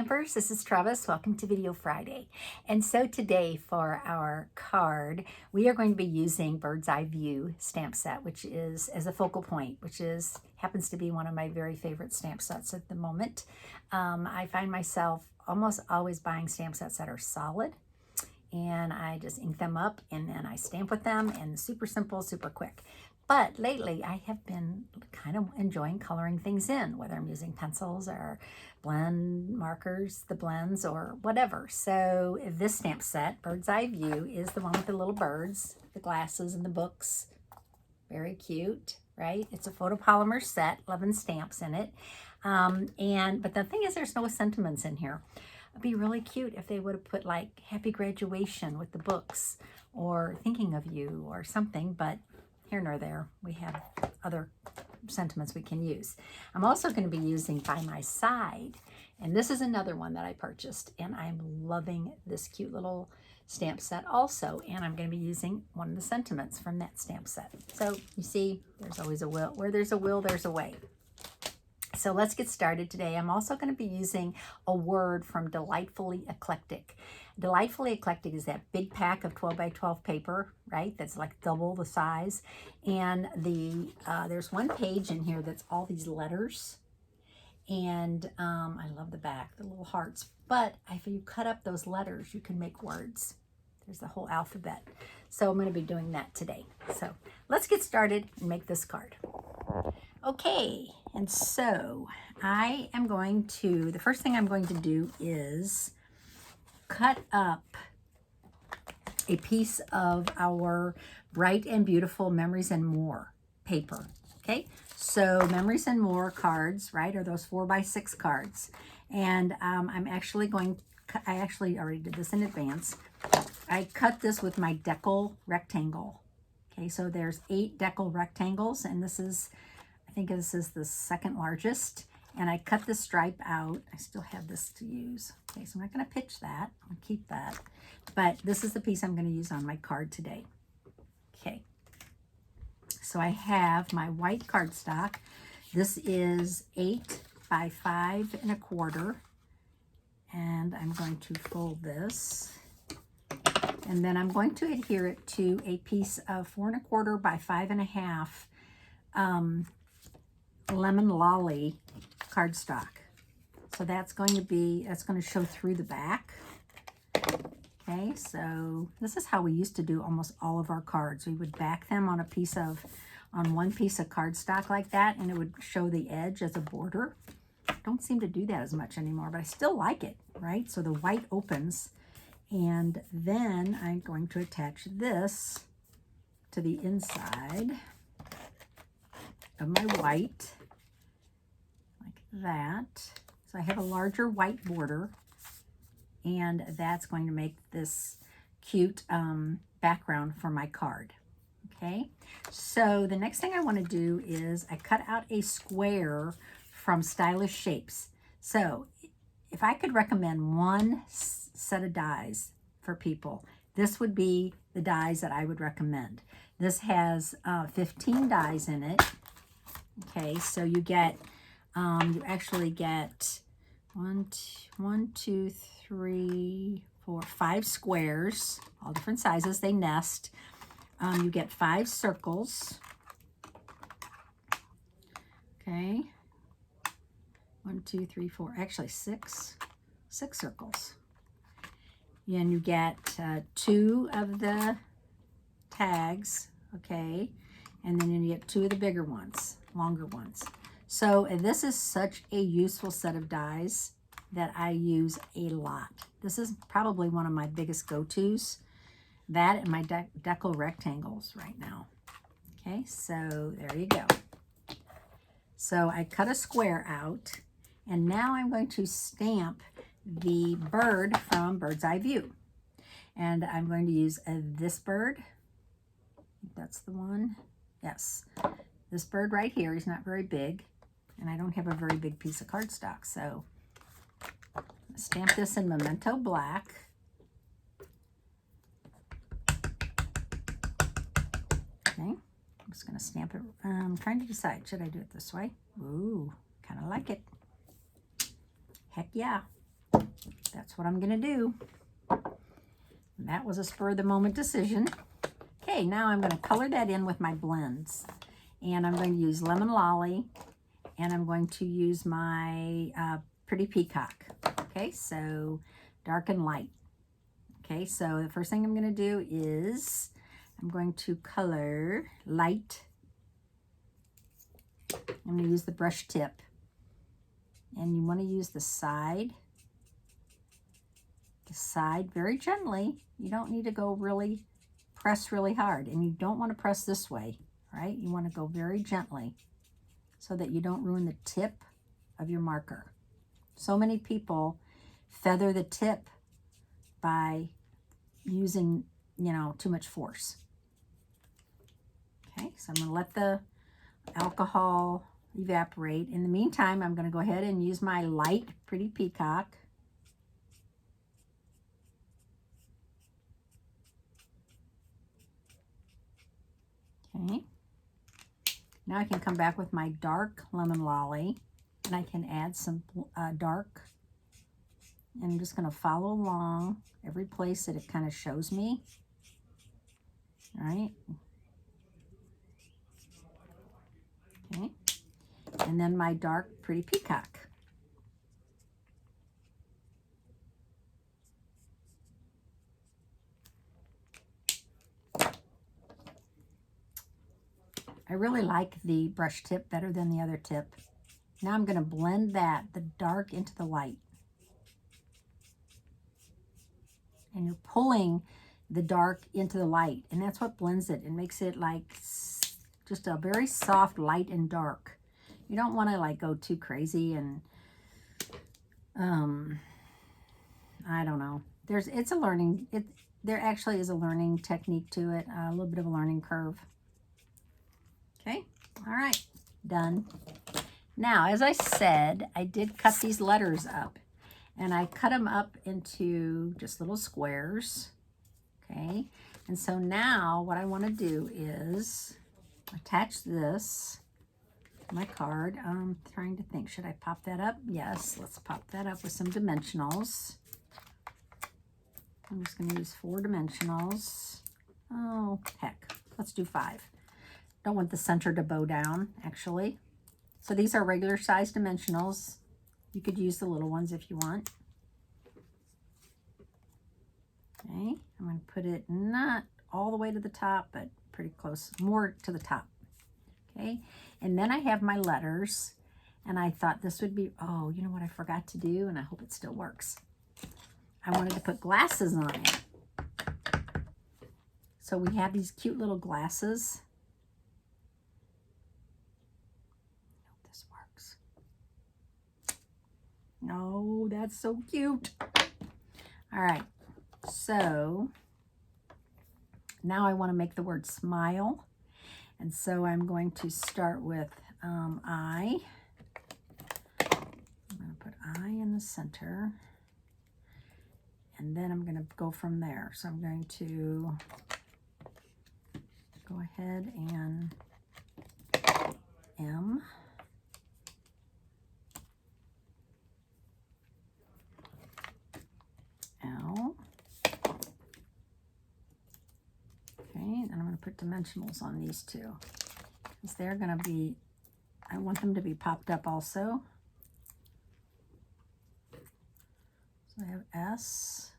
Stampers, this is Trevis. Welcome to Video Friday. And so today for our card, we are going to be using Bird's Eye View stamp set, which is as a focal point, which happens to be one of my very favorite stamp sets at the moment. I find myself almost always buying stamp sets that are solid, and I just ink them up and then I stamp with them, and super simple, super quick. But lately I have been kind of enjoying coloring things in, whether I'm using pencils or blend markers, the blends or whatever. So this stamp set, Bird's Eye View, is the one with the little birds, the glasses and the books. Very cute, right? It's a photopolymer set, 11 stamps in it. But the thing is, there's no sentiments in here. It'd be really cute if they would have put like happy graduation with the books or thinking of you or something, but here nor there. We have other sentiments we can use. I'm also going to be using By My Side, and this is another one that I purchased, and I'm loving this cute little stamp set also, and I'm going to be using one of the sentiments from that stamp set. So you see, there's always a will. Where there's a will, there's a way. So let's get started today. I'm also going to be using a word from Delightfully Eclectic. Delightfully Eclectic is that big pack of 12 by 12 paper, right? That's like double the size. And there's one page in here that's all these letters. And I love the back, the little hearts. But if you cut up those letters, you can make words. There's the whole alphabet. So I'm going to be doing that today. So let's get started and make this card. Okay, and so the first thing I'm going to do is cut up a piece of our Bright and Beautiful Memories and More paper. Okay, so Memories and More cards, right, are those 4x6 cards. And I actually already did this in advance. I cut this with my decal rectangle. Okay, so there's 8 decal rectangles, and I think this is the second largest, and I cut the stripe out. I still have this to use. Okay, so I'm not going to pitch that. I'm going to keep that. But this is the piece I'm going to use on my card today. Okay, so I have my white cardstock. This is 8 by 5 1/4, and I'm going to fold this. And then I'm going to adhere it to a piece of 4 1/4 by 5 1/2 lemon lolly cardstock. So that's going to show through the back. Okay, so this is how we used to do almost all of our cards. We would back them on one piece of cardstock like that, and it would show the edge as a border. Don't seem to do that as much anymore, but I still like it, right? So the white opens, and then I'm going to attach this to the inside of my white, like that. So I have a larger white border, and that's going to make this cute background for my card. Okay, so the next thing I want to do is I cut out a square from Stylish Shapes. So if I could recommend one set of dies for people, this would be the dies that I would recommend. This has 15 dies in it. Okay, so you actually get 5 squares, all different sizes. They nest. You get 5 circles. Okay, 1, 2, 3, 4. Actually, 6 circles. And you get 2 of the tags. Okay, and then you get 2 of the bigger ones, longer ones. So this is such a useful set of dies that I use a lot. This is probably one of my biggest go-tos. That and my decal rectangles right now. Okay, so there you go. So I cut a square out, and now I'm going to stamp the bird from Bird's Eye View. And I'm going to use this bird. I think that's the one. Yes. This bird right here, he's not very big, and I don't have a very big piece of cardstock, so stamp this in Memento Black. Okay, I'm just going to stamp it. I'm trying to decide, should I do it this way? Ooh, kind of like it. Heck yeah. that's what I'm going to do. And that was a spur-of-the-moment decision. Okay, now I'm going to color that in with my blends. And I'm going to use Lemon Lolly, and I'm going to use my Pretty Peacock. Okay, so dark and light. Okay, so the first thing I'm going to do is I'm going to color light. I'm going to use the brush tip. And you want to use the side very gently. You don't need to go press really hard. And you don't want to press this way, right? You want to go very gently so that you don't ruin the tip of your marker. So many people feather the tip by using, too much force. Okay, so I'm going to let the alcohol evaporate. In the meantime, I'm going to go ahead and use my light Pretty Peacock. Okay. Now I can come back with my dark Lemon Lolly, and I can add some dark. And I'm just going to follow along every place that it kind of shows me. All right. Okay. And then my dark Pretty Peacock. I really like the brush tip better than the other tip. Now I'm going to blend the dark into the light. And you're pulling the dark into the light, and that's what blends it. It makes it like just a very soft light and dark. You don't want to like go too crazy and I don't know. There actually is a learning technique to it, a little bit of a learning curve. Okay, all right, done. Now, as I said, I did cut these letters up, and I cut them up into just little squares. Okay, and so now what I want to do is attach this to my card. I'm trying to think, should I pop that up? Yes, let's pop that up with some dimensionals. I'm just going to use 4 dimensionals. Oh, heck, let's do 5. Don't want the center to bow down, actually. So these are regular size dimensionals. You could use the little ones if you want. Okay, I'm going to put it not all the way to the top, but pretty close, more to the top. Okay, and then I have my letters, and I thought this would be, oh, you know what I forgot to do, and I hope it still works. I wanted to put glasses on it. So we have these cute little glasses. I hope this works. Oh, that's so cute. All right, so now I want to make the word smile. And so I'm going to start with I. I'm going to put I in the center. And then I'm going to go from there. So I'm going to go ahead and M. L. Okay, and I'm going to put dimensionals on these two. Because they're going to be, I want them to be popped up also. So I have S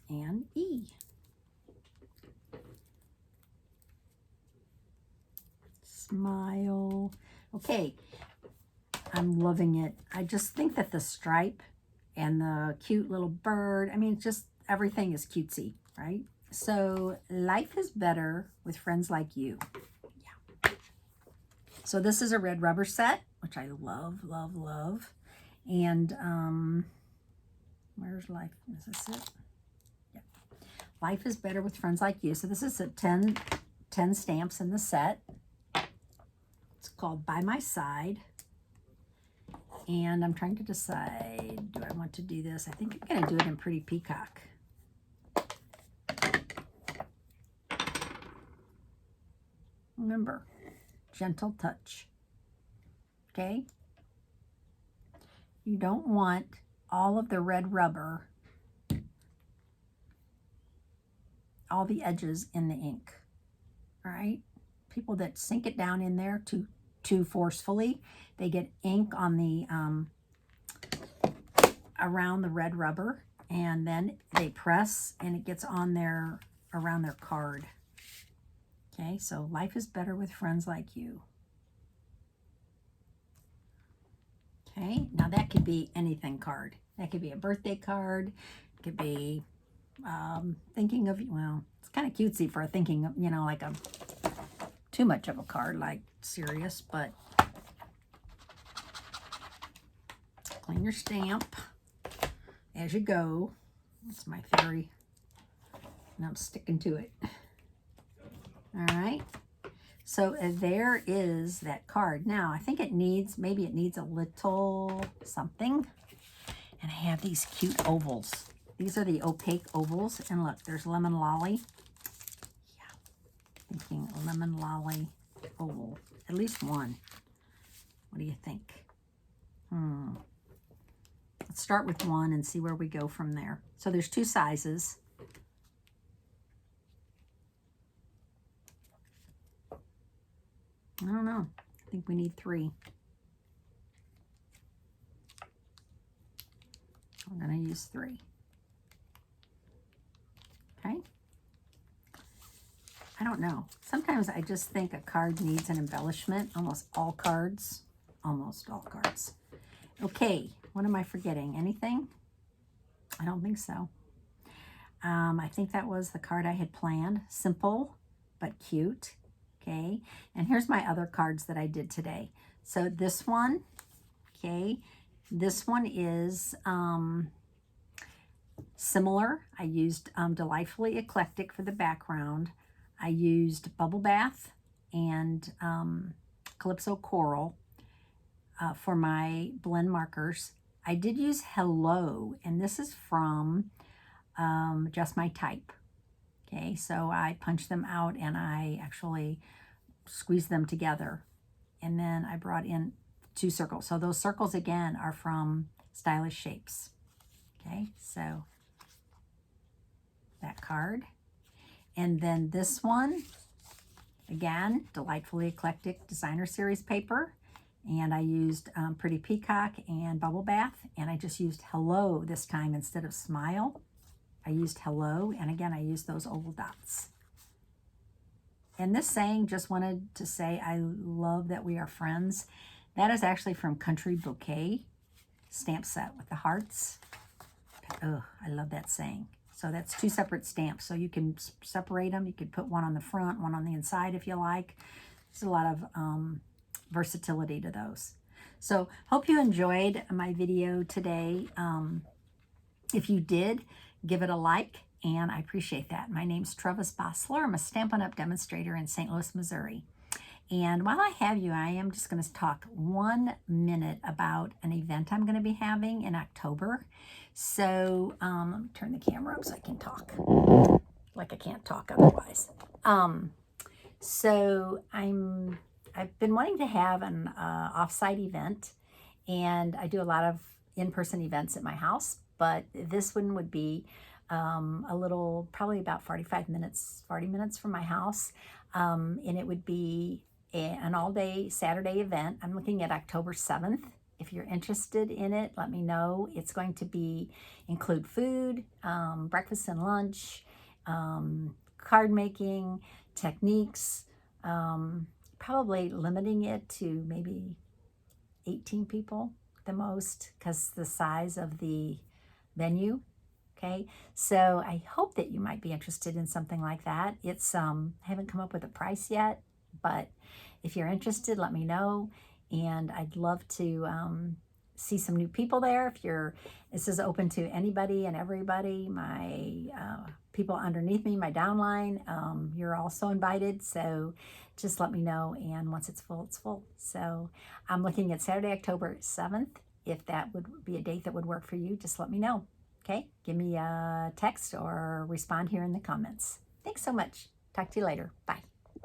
and E. Smile. Okay, I'm loving it. I just think that the stripe and the cute little bird, I mean, just everything is cutesy, right? So life is better with friends like you. Yeah. So this is a red rubber set, which I love, love, love. And where's life? Is this it? Yeah. Life is better with friends like you. So this is a 10 stamps in the set. It's called By My Side. And I'm trying to decide, do I want to do this? I think I'm going to do it in Pretty Peacock. Remember, gentle touch. Okay? you don't want all of the red rubber, all the edges in the ink. All right? People that sink it down in there too forcefully, they get ink on the around the red rubber, and then they press and it gets on there around their card. Okay, so life is better with friends like you. Okay, now that could be anything card. That could be a birthday card. It could be thinking of, well, it's kind of cutesy for thinking of, you know, like a too much of a card, like serious, but clean your stamp as you go. That's my theory, and I'm sticking to it. All right, so there is that card. Now, I think it needs, maybe it needs a little something, and I have these cute ovals. These are the opaque ovals, and look, there's lemon lolly. Yeah, thinking lemon lolly oval, at least one. What do you think? Let's start with one and see where we go from there. So there's two sizes. I don't know. I think we need three. I'm going to use three. Okay. I don't know. Sometimes I just think a card needs an embellishment. Almost all cards. Okay. What am I forgetting? Anything? I don't think so. I think that was the card I had planned. Simple, but cute. Okay, and here's my other cards that I did today. So this one, okay, this one is similar. I used Delightfully Eclectic for the background. I used Bubble Bath and Calypso Coral for my blend markers. I did use Hello, and this is from Just My Type. Okay, so I punched them out and I actually squeezed them together. And then I brought in 2 circles. So those circles again are from Stylish Shapes. Okay, so that card. And then this one, again, Delightfully Eclectic Designer Series paper. And I used Pretty Peacock and Bubble Bath. And I just used Hello this time instead of Smile. I used Hello, and again, I used those oval dots. And this saying, just wanted to say, I love that we are friends. That is actually from Country Bouquet stamp set with the hearts. Oh, I love that saying. So that's 2 separate stamps. So you can separate them. You could put one on the front, one on the inside if you like. There's a lot of versatility to those. So hope you enjoyed my video today. If you did, give it a like, and I appreciate that. My name's Trevis Bossler. I'm a Stampin' Up! Demonstrator in St. Louis, Missouri. And while I have you, I am just going to talk 1 minute about an event I'm going to be having in October. So let me turn the camera up so I can talk like I can't talk otherwise. So I've been wanting to have an off-site event, and I do a lot of in-person events at my house, but this one would be a little, probably about 40 minutes from my house, and it would be an all-day Saturday event. I'm looking at October 7th. If you're interested in it, let me know. It's going to include food, breakfast and lunch, card making, techniques, probably limiting it to maybe 18 people the most, because the size of the venue. Okay, so I hope that you might be interested in something like that. It's I haven't come up with a price yet, but if you're interested, let me know. And I'd love to see some new people there. This is open to anybody and everybody. My people underneath me, my downline, you're also invited. So just let me know. And once it's full, it's full. So I'm looking at Saturday, October 7th. If that would be a date that would work for you, just let me know. Okay, give me a text or respond here in the comments. Thanks so much. Talk to you later. Bye.